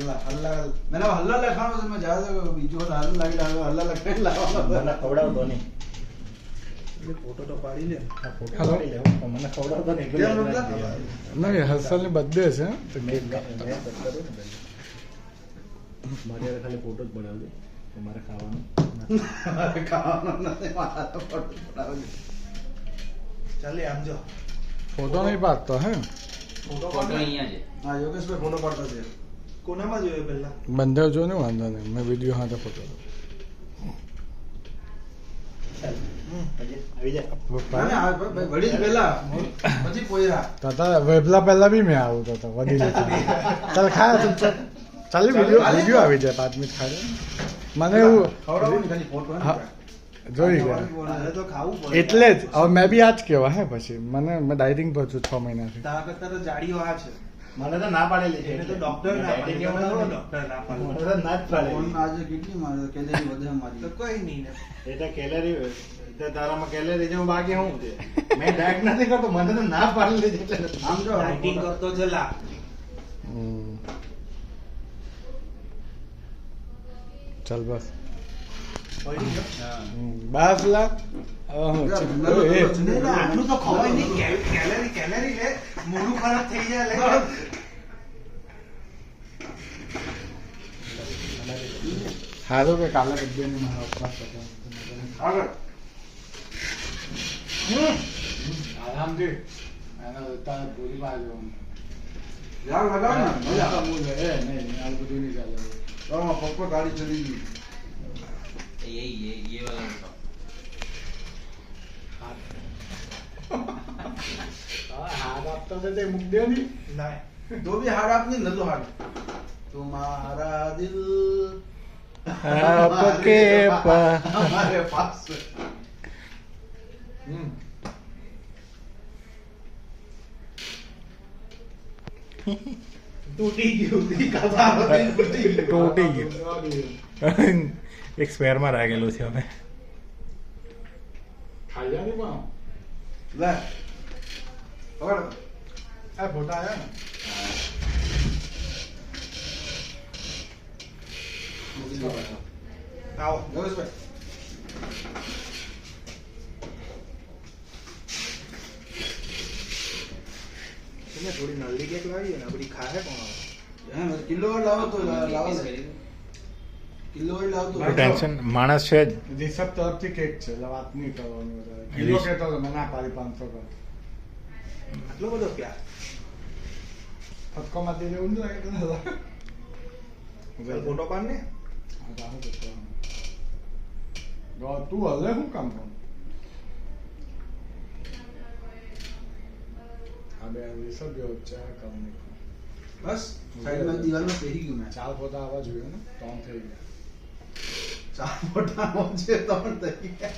હલ્લા હલ્લા મેને હલ્લા લખાણો છે. મેં જ્યાં બીજો હલ્લા લાગી લાવ્યો હલ્લા લખાઈ લાવવાનો મને ખવડાવતો નહીં. ફોટો તો પાડી લે. આ ફોટો Hello. પાડી લેવો પણ મને ખવડાવતો નહીં. કેમ એટલે મતલબ? નહીં હર્ષલની બર્થડે છે તો મેં કેક કાપતા. મેં કટ કરું ને પહેલા. મારે હવે ખાલી ફોટો જ બનાવજો તો મારે ખાવાનું મારે ખાવાનો નથી મારા તો ફોટો પડાવજો. ચાલે આમ જો ફોટો નહીં પાડતો હે ફોટો ફોટો અહીંયા છે. હા યોગેશભાઈ ફોટો પાડતા છે. કોનામાં જોયો પહેલા? બંદર જો ને વાંધો નહીં મેં વિડીયો હાથે ફોટો આવી જાય. ના ના ભાઈ વડી જ પહેલા પછી પોયરા. તાતા વેબલા પહેલા બી મેં આવું તો વધી જતું ચાલ ખા તું ચાલ વિડીયો આવી જાય 5 મિનિટ ખાડે મને એવું ખવડાવો ને ખાલી ફોટો હા, જોઈ ગયા મારે તો ખાવું પડે. એટલે જ હવે મેં બી આ જ કહેવા હે પછી મેં ડાયટિંગ પર છું 6 મહિનાથી તારા કરતા તો જાડીઓ આ છે. મને તો ના પાડેલી છે. એને તો ડોક્ટર ના પાડે. મને ડોક્ટર ના પાડે. તો ના જ પાડેલી. ફોન આજે કેટલી મારે કેલેરી વધે મારી. તો કઈ નહીં ને. એ તો કેલેરી તો તારામાં કેલેરી જેવું બાકી હું છે. મેં ડાયટ નથી કરતો મને તો ના પાડેલી છે એટલે આમ જો ડાયટિંગ કરતો છે લા. હમ. ચાલ બસ પડી ગયો. બસ લા હવે હું એ, આટલું તો ખવાય નહીં. કેલેરી લે મોઢું ખરાબ થઈ જાય લે. સારું કે કાલે બર્થડે ની મારા ઉપવાસ હતો આગળ આરામથી એના લેતા પૂરી બાજુ યાર લગાવ ને મજા આવે. નહીં આ બધું નહીં ચાલે પપ્પા ગાડી ચડી ગઈ. ये वाला उठाओ. હાથ આપતો છે તે મૂક દે નહીં ના તો બી હાડ આપની નતો હાડ તુમારા દિલ આપકે પા हमारे पास टूटी गई તૂટી ગયું. એક સ્પેરમાં રાખેલું છે અમે. ખાઈ જા નહીં પણ ले पकड़ આ ફોટા આયા ને आओ योगेश भाई तुमने थोड़ी नल्ली केक लाई है ना बड़ी खा है कौन है किलो लाओ तो लाओ किलो लाओ तो ટેન્શન માણસ છે જ. રિસબ તરફથી કેક છે એટલે વાત નહીં કરવાની વધારે કિલો કહેતો હતો મેં ના પાડી 500 કર આટલો બધો પ્યાર ફટકો મારી દેવું નહીં લાગે તને ફોટો પાડ ને તું હલે શું કામ કરું આ બે રિસબ ગયો ચા કામ નહીં બસ સાઈડ માં દીવાલ માં પહેરી ગયું મેં 4 ફોટા આવવા જોઈએ ને 3 થઈ ગયા 4 ફોટા છે 3 થઈ ગયા